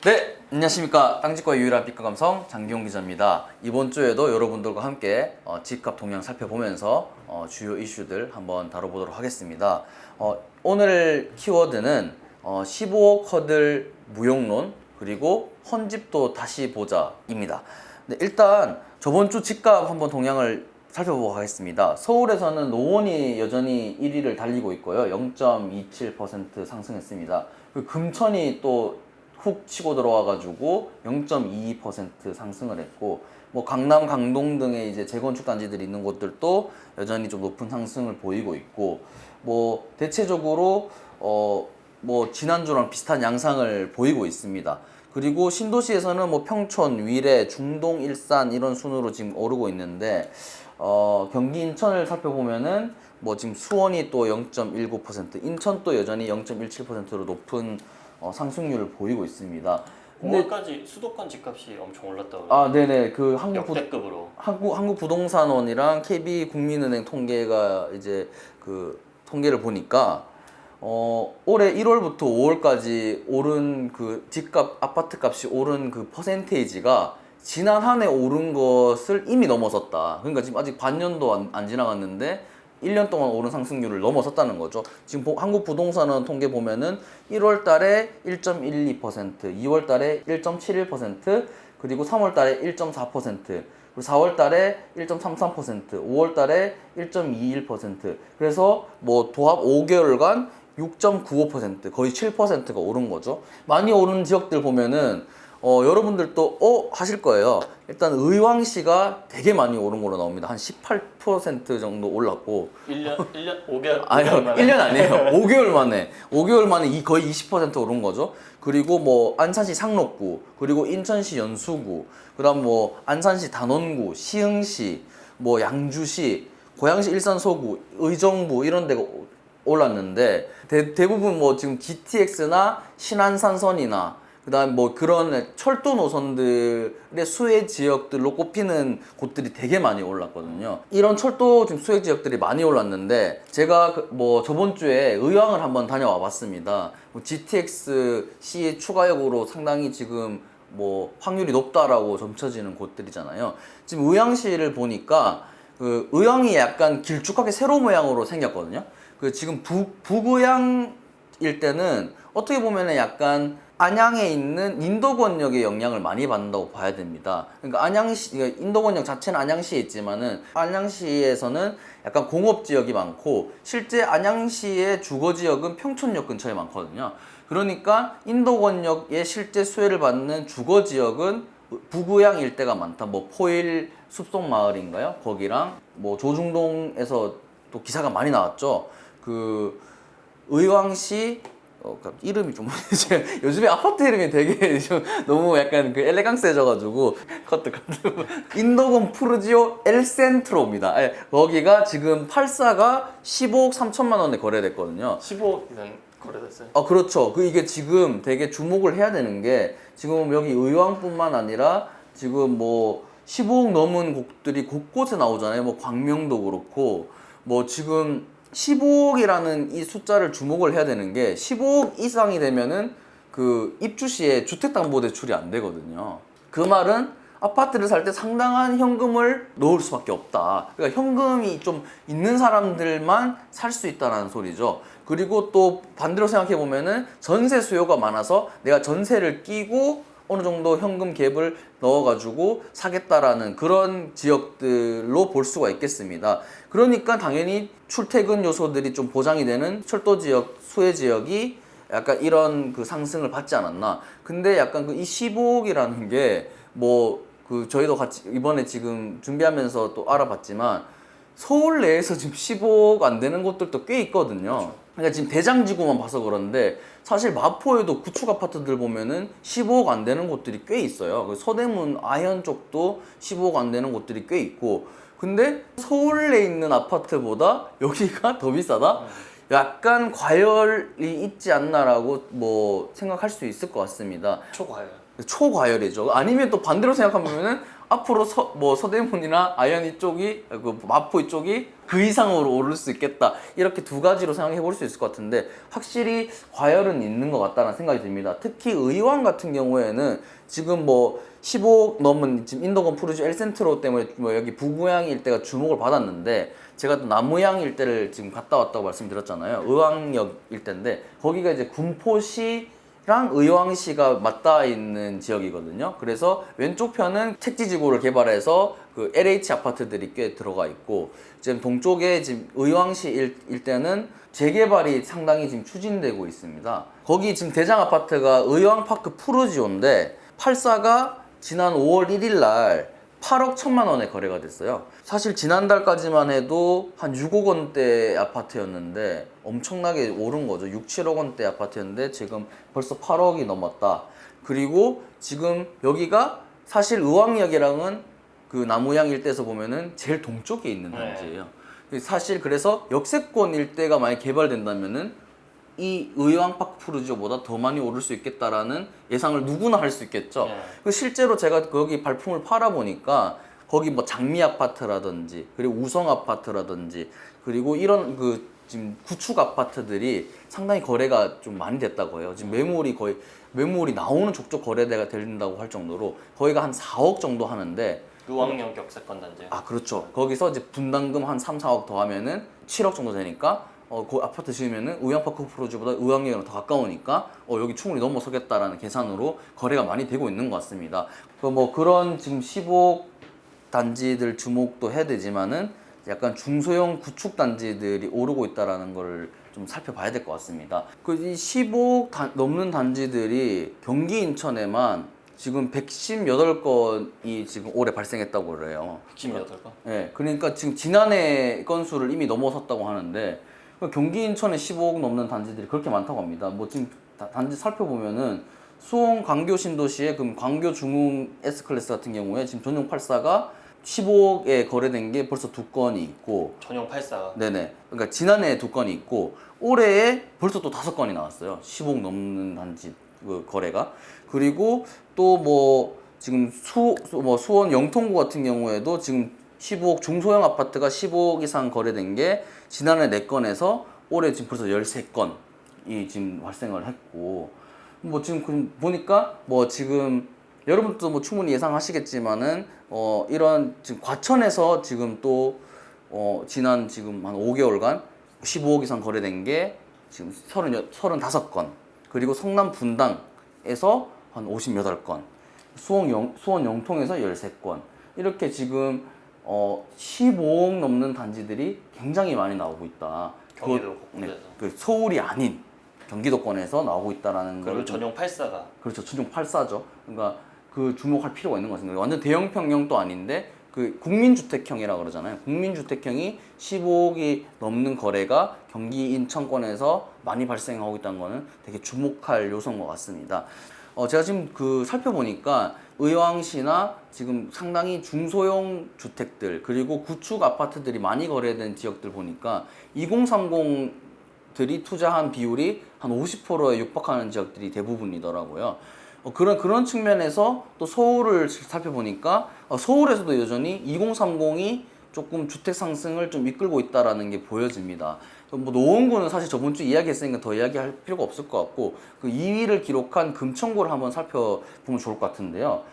네, 안녕하십니까. 땅집과의 유일한 B급 감성 장기용 기자입니다. 이번 주에도 여러분들과 함께 집값 동향 살펴보면서 주요 이슈들 한번 다뤄보도록 하겠습니다. 오늘 키워드는 15억 허들 무용론 그리고 헌집도 다시 보자입니다. 네, 일단 저번 주 집값 한번 동향을 살펴보고 가겠습니다. 서울에서는 노원이 여전히 1위를 달리고 있고요. 0.27% 상승했습니다. 금천이 또 훅 치고 들어와가지고 0.22% 상승을 했고, 뭐 강남, 강동 등의 이제 재건축 단지들이 있는 곳들도 여전히 좀 높은 상승을 보이고 있고, 뭐 대체적으로 뭐 지난주랑 비슷한 양상을 보이고 있습니다. 그리고 신도시에서는 뭐 평촌, 위례, 중동, 일산 이런 순으로 지금 오르고 있는데, 경기 인천을 살펴보면은 뭐 지금 수원이 또 0.19%, 인천도 여전히 0.17%로 높은 상승률을 보이고 있습니다. 근데 5월까지 수도권 집값이 엄청 올랐다고 네네, 그 역대급으로 한국 부동산원이랑 KB 국민은행 통계가 이제 그 통계를 보니까 올해 1월부터 5월까지 오른 그 집값 아파트 값이 오른 그 퍼센테이지가 지난 한 해 오른 것을 이미 넘어섰다. 그러니까 지금 아직 반년도 안 지나갔는데 1년 동안 오른 상승률을 넘어섰다는 거죠. 지금 한국 부동산원 통계 보면은 1월 달에 1.12%, 2월 달에 1.71%, 그리고 3월 달에 1.4%, 그리고 4월 달에 1.33%, 5월 달에 1.21%. 그래서 뭐 도합 5개월간 6.95%, 거의 7%가 오른 거죠. 많이 오른 지역들 보면은 여러분들도 하실 거예요. 일단 의왕시가 되게 많이 오른 걸로 나옵니다. 한 18% 정도 올랐고. 1년 5개월 아니요, 1년 아니에요. 5개월 만에 거의 20% 오른 거죠. 그리고 뭐 안산시 상록구, 그리고 인천시 연수구, 그다음 뭐 안산시 단원구, 시흥시, 뭐 양주시, 고양시 일산 서구, 의정부 이런 데가 올랐는데 대부분 뭐 지금 GTX나 신안산선이나 그다음 뭐 그런 철도 노선들의 수혜 지역들로 꼽히는 곳들이 되게 많이 올랐거든요. 이런 철도 지금 수혜 지역들이 많이 올랐는데 제가 뭐 저번 주에 의왕을 한번 다녀와 봤습니다. GTX 시 추가역으로 상당히 지금 뭐 확률이 높다라고 점쳐지는 곳들이잖아요. 지금 의왕시를 보니까 그 의왕이 약간 길쭉하게 세로 모양으로 생겼거든요. 그 지금 북의왕 일대는 어떻게 보면은 약간 안양에 있는 인도권역의 영향을 많이 받는다고 봐야 됩니다. 그러니까 인도권역 자체는 안양시에 있지만은 안양시에서는 약간 공업지역이 많고 실제 안양시의 주거지역은 평촌역 근처에 많거든요. 그러니까 인도권역의 실제 수혜를 받는 주거지역은 북의왕 일대가 많다. 뭐 포일 숲속마을인가요? 거기랑 뭐 조중동에서 또 기사가 많이 나왔죠. 그 의왕시 이름이 좀 요즘에 아파트 이름이 되게 좀 너무 약간 그 엘레강스해져가지고 커트 인도건 푸르지오 엘센트로입니다. 거기가 지금 8사가 15억 3천만 원에 거래됐거든요. 15억 이상 거래됐어요. 그렇죠. 이게 지금 되게 주목을 해야 되는 게 지금 여기 의왕뿐만 아니라 지금 뭐 15억 넘은 곳들이 곳곳에 나오잖아요. 뭐 광명도 그렇고 뭐 지금 15억이라는 이 숫자를 주목을 해야 되는 게 15억 이상이 되면은 그 입주 시에 주택담보대출이 안 되거든요. 그 말은 아파트를 살 때 상당한 현금을 넣을 수밖에 없다. 그러니까 현금이 좀 있는 사람들만 살 수 있다는 소리죠. 그리고 또 반대로 생각해 보면은 전세 수요가 많아서 내가 전세를 끼고 어느 정도 현금 갭을 넣어가지고 사겠다라는 그런 지역들로 볼 수가 있겠습니다. 그러니까 당연히 출퇴근 요소들이 좀 보장이 되는 철도 지역, 수혜 지역이 약간 이런 그 상승을 받지 않았나. 근데 약간 그 이 15억이라는 게 뭐 그 저희도 같이 이번에 지금 준비하면서 또 알아봤지만 서울 내에서 지금 15억 안 되는 곳들도 꽤 있거든요. 그러니까 지금 대장지구만 봐서 그런데 사실 마포에도 구축 아파트들 보면은 15억 안 되는 곳들이 꽤 있어요. 서대문, 아현 쪽도 15억 안 되는 곳들이 꽤 있고, 근데 서울에 있는 아파트보다 여기가 더 비싸다? 약간 과열이 있지 않나라고 뭐 생각할 수 있을 것 같습니다. 초과해요. 초과열이죠. 아니면 또 반대로 생각하면은 앞으로 서대문이나 아현이 쪽이 그 마포 쪽이 그 이상으로 오를 수 있겠다. 이렇게 두 가지로 생각해 볼 수 있을 것 같은데 확실히 과열은 있는 것 같다는 생각이 듭니다. 특히 의왕 같은 경우에는 지금 뭐 15억 넘은 지금 인도건 푸르지 엘센트로 때문에 뭐 여기 부구양 일대가 주목을 받았는데 제가 또 남우양 일대를 지금 갔다 왔다고 말씀드렸잖아요. 의왕역 일대인데 거기가 이제 군포시 랑 의왕시가 맞닿아 있는 지역이거든요. 그래서 왼쪽 편은 택지지구를 개발해서 그 LH 아파트들이 꽤 들어가 있고 지금 동쪽에 지금 의왕시 일대는 재개발이 상당히 지금 추진되고 있습니다. 거기 지금 대장 아파트가 의왕파크 푸르지오인데 84가 지난 5월 1일 날 8억 1천만 원에 거래가 됐어요. 사실 지난달까지만 해도 한 6억 원대 아파트였는데 엄청나게 오른 거죠. 6, 7억 원대 아파트였는데 지금 벌써 8억이 넘었다. 그리고 지금 여기가 사실 의왕역이랑은 그 남우양 일대에서 보면은 제일 동쪽에 있는 단지예요. 사실 그래서 역세권 일대가 만약 개발된다면은 이 의왕파크 푸르지오보다 더 많이 오를 수 있겠다라는 예상을 누구나 할 수 있겠죠. 실제로 제가 거기 발품을 팔아보니까 거기 뭐 장미 아파트라든지 그리고 우성 아파트라든지 그리고 이런 그 지금 구축 아파트들이 상당히 거래가 좀 많이 됐다고 해요. 지금 매물이 나오는 족족 거래대가 된다고 할 정도로 거기가 한 4억 정도 하는데 의왕역 역세권 단지. 아 그렇죠. 거기서 이제 분담금 한 3, 4억 더 하면은 7억 정도 되니까 그 아파트 지으면은 의왕파크 푸르지오보다 의왕역이랑 더 가까우니까 여기 충분히 넘어서겠다라는 계산으로 거래가 많이 되고 있는 것 같습니다. 뭐 그런 지금 15억 단지들 주목도 해야 되지만은 약간 중소형 구축 단지들이 오르고 있다라는 걸 좀 살펴봐야 될 것 같습니다. 그 이 15억 넘는 단지들이 경기 인천에만 지금 118건이 지금 올해 발생했다고 그래요. 118건? 네, 그러니까 지금 지난해 건수를 이미 넘어섰다고 하는데 경기 인천에 15억 넘는 단지들이 그렇게 많다고 합니다. 뭐 지금 단지 살펴보면은 수원 광교 신도시의 그 광교 중흥 S클래스 같은 경우에 지금 전용 84가 15억에 거래된 게 벌써 2건이 있고 전용 84가. 네네. 그러니까 지난해에 2건이 있고 올해에 벌써 또 5건이 나왔어요. 15억 넘는 단지 그 거래가. 그리고 또 뭐 지금 수원 영통구 같은 경우에도 지금 15억 중소형 아파트가 15억 이상 거래된 게 지난해 4건에서 올해 지금 벌써 13건이 지금 발생을 했고 뭐 지금 보니까 뭐 지금 여러분도 뭐 충분히 예상하시겠지만은 이런 지금 과천에서 지금 또 지난 지금 한 5개월간 15억 이상 거래된 게 지금 35건 그리고 성남 분당에서 한 58건 수원 영통에서 13건 이렇게 지금 15억 넘는 단지들이 굉장히 많이 나오고 있다. 경기도 곳곳에서. 그 서울이 아닌 경기도권에서 나오고 있다라는 그리고 걸 전용 84가. 그렇죠. 전용 84죠. 그러니까 그 주목할 필요가 있는 것 같습니다. 완전 대형 평형도 아닌데 그 국민주택형이라 그러잖아요. 국민주택형이 15억이 넘는 거래가 경기 인천권에서 많이 발생하고 있다는 거는 되게 주목할 요소인 것 같습니다. 제가 지금 그 살펴보니까 의왕시나 지금 상당히 중소형 주택들 그리고 구축 아파트들이 많이 거래된 지역들 보니까 2030들이 투자한 비율이 한 50%에 육박하는 지역들이 대부분이더라고요. 그런 측면에서 또 서울을 살펴보니까 서울에서도 여전히 2030이 조금 주택 상승을 좀 이끌고 있다라는 게 보여집니다. 뭐 노원구는 사실 저번 주 이야기했으니까 더 이야기할 필요가 없을 것 같고 그 2위를 기록한 금천구를 한번 살펴보면 좋을 것 같은데요.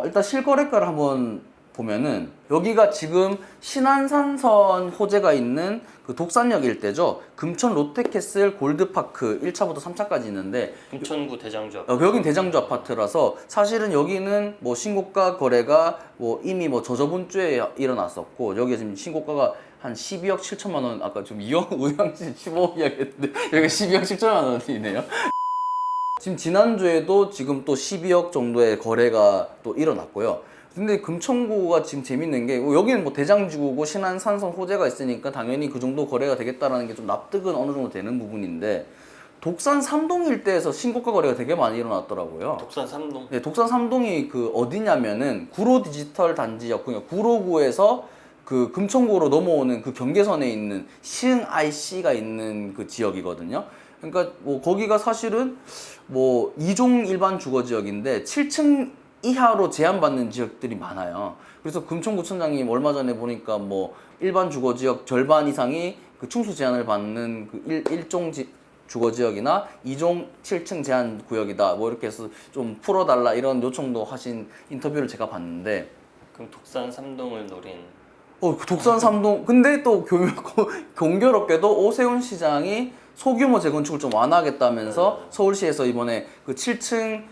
일단 실거래가를 한번 보면은 여기가 지금 신안산선 호재가 있는 그 독산역 일대죠. 금천 롯데캐슬 골드파크 1차부터 3차까지 있는데 금천구 대장주. 여긴 대장주 아파트라서 사실은 여기는 뭐 신고가 거래가 뭐 이미 뭐 저저번 주에 일어났었고 여기 지금 신고가가 한 12억 7천만 원 아까 좀 2억 의왕시 15억 이야기했는데 여기 12억 7천만 원이네요. 지금 지난주에도 지금 또 12억 정도의 거래가 또 일어났고요. 근데 금천구가 지금 재밌는 게 여기는 뭐 대장지구고 신안산선 호재가 있으니까 당연히 그 정도 거래가 되겠다라는 게 좀 납득은 어느 정도 되는 부분인데 독산 3동 일대에서 신고가 거래가 되게 많이 일어났더라고요. 독산 3동? 네, 독산 3동이 그 어디냐면은 구로 디지털 단지역, 그러니까 구로구에서 그 금천구로 넘어오는 그 경계선에 있는 시흥 IC가 있는 그 지역이거든요. 그러니까 뭐 거기가 사실은 뭐 2종 일반 주거 지역인데 7층 이하로 제한받는 지역들이 많아요. 그래서 금천구청장님 얼마 전에 보니까 뭐 일반 주거 지역 절반 이상이 그 충수 제한을 받는 그 일종 주거 지역이나 2종 7층 제한 구역이다. 뭐 이렇게 해서 좀 풀어달라 이런 요청도 하신 인터뷰를 제가 봤는데 그럼 독산 3동을 노린 그 독산 3동 근데 또 공교롭게도 오세훈 시장이 소규모 재건축을 좀 완화하겠다면서 서울시에서 이번에 그 7층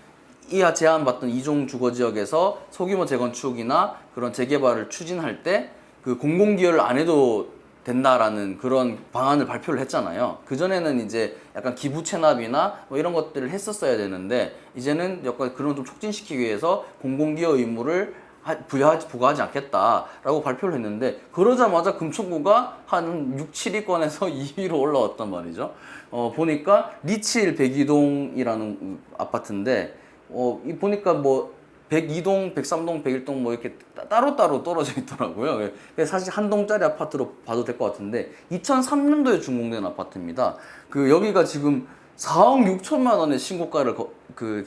이하 제한받던 2종 주거 지역에서 소규모 재건축이나 그런 재개발을 추진할 때 그 공공기여를 안 해도 된다라는 그런 방안을 발표를 했잖아요. 그전에는 이제 약간 기부 체납이나 뭐 이런 것들을 했었어야 되는데 이제는 약간 그런 좀 촉진시키기 위해서 공공기여 의무를 부과하지 않겠다라고 발표를 했는데 그러자마자 금천구가 한 6, 7위권에서 2위로 올라왔단 말이죠. 보니까 리칠 102동이라는 아파트인데 보니까 뭐 102동, 103동, 101동 뭐 이렇게 따로따로 떨어져 있더라고요. 그래서 사실 한 동짜리 아파트로 봐도 될 것 같은데 2003년도에 준공된 아파트입니다. 그 여기가 지금 4억 6천만 원의 신고가를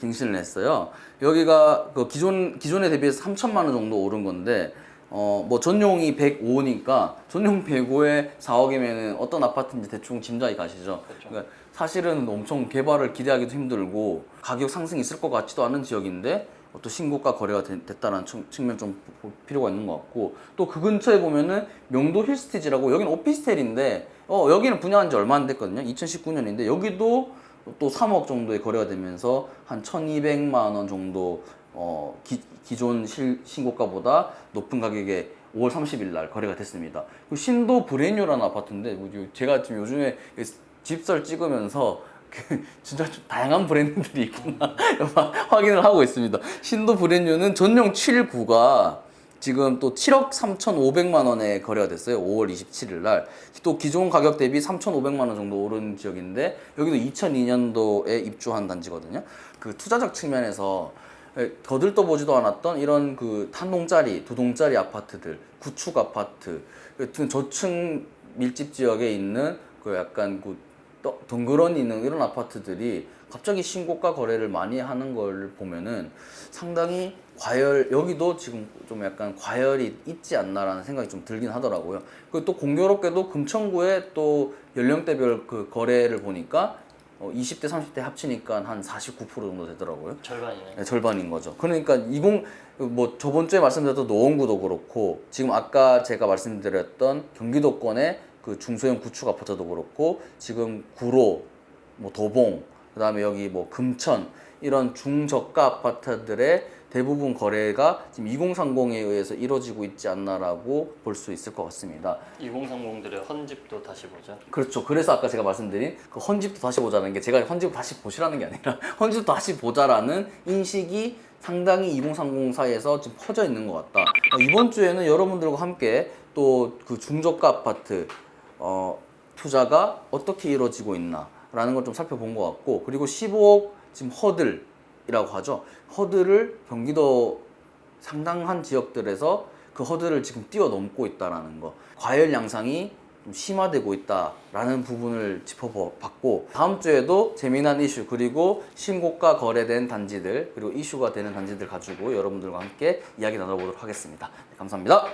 갱신을 했어요. 여기가 그 기존에 대비해서 3천만 원 정도 오른 건데 뭐 전용이 105니까 전용 105에 4억이면은 어떤 아파트인지 대충 짐작이 가시죠. 그렇죠. 그러니까 사실은 엄청 개발을 기대하기도 힘들고 가격 상승이 있을 것 같지도 않은 지역인데 또 신고가 거래가 됐다는 측면 좀 볼 필요가 있는 것 같고 또 그 근처에 보면은 명도 힐스티지라고 여기는 오피스텔인데 여기는 분양한 지 얼마 안 됐거든요. 2019년인데 여기도 또 3억 정도에 거래가 되면서 한 1,200만 원 정도 기존 신고가보다 높은 가격에 5월 30일 날 거래가 됐습니다. 신도 브레뉴라는 아파트인데 제가 지금 요즘에 집설 찍으면서 진짜 좀 다양한 브랜드들이 있구나 확인을 하고 있습니다. 신도 브랜뉴는 전용 7구가 지금 또 7억 3,500만 원에 거래가 됐어요. 5월 27일 날. 또 기존 가격 대비 3,500만 원 정도 오른 지역인데 여기도 2002년도에 입주한 단지거든요. 그 투자적 측면에서 거들떠보지도 않았던 이런 그 한 동짜리, 두 동짜리 아파트들, 구축 아파트 같은 저층 밀집 지역에 있는 그 약간 그 덩그러니 있는 이런 아파트들이 갑자기 신고가 거래를 많이 하는 걸 보면은 상당히 여기도 지금 좀 약간 과열이 있지 않나라는 생각이 좀 들긴 하더라고요. 그리고 또 공교롭게도 금천구의 또 연령대별 그 거래를 보니까 20대, 30대 합치니까 한 49% 정도 되더라고요. 절반이네. 네, 절반인 거죠. 그러니까 뭐 저번 주에 말씀드렸던 노원구도 그렇고 지금 아까 제가 말씀드렸던 경기도권의 그 중소형 구축 아파트도 그렇고 지금 구로, 뭐 도봉, 그다음에 여기 뭐 금천 이런 중저가 아파트들의 대부분 거래가 지금 2030에 의해서 이루어지고 있지 않나라고 볼 수 있을 것 같습니다. 2030들의 헌집도 다시 보자. 그렇죠. 그래서 아까 제가 말씀드린 그 헌집도 다시 보자는 게 제가 헌집을 다시 보시라는 게 아니라 헌집도 다시 보자라는 인식이 상당히 2030 사이에서 지금 퍼져 있는 것 같다. 이번 주에는 여러분들과 함께 또 그 중저가 아파트 투자가 어떻게 이루어지고 있나라는 걸 좀 살펴본 것 같고 그리고 15억 지금 허들이라고 하죠. 허들을 경기도 상당한 지역들에서 그 허들을 지금 뛰어넘고 있다라는 거. 과열 양상이 좀 심화되고 있다라는 부분을 짚어봤고 다음 주에도 재미난 이슈 그리고 신고가 거래된 단지들 그리고 이슈가 되는 단지들 가지고 여러분들과 함께 이야기 나눠보도록 하겠습니다. 네, 감사합니다.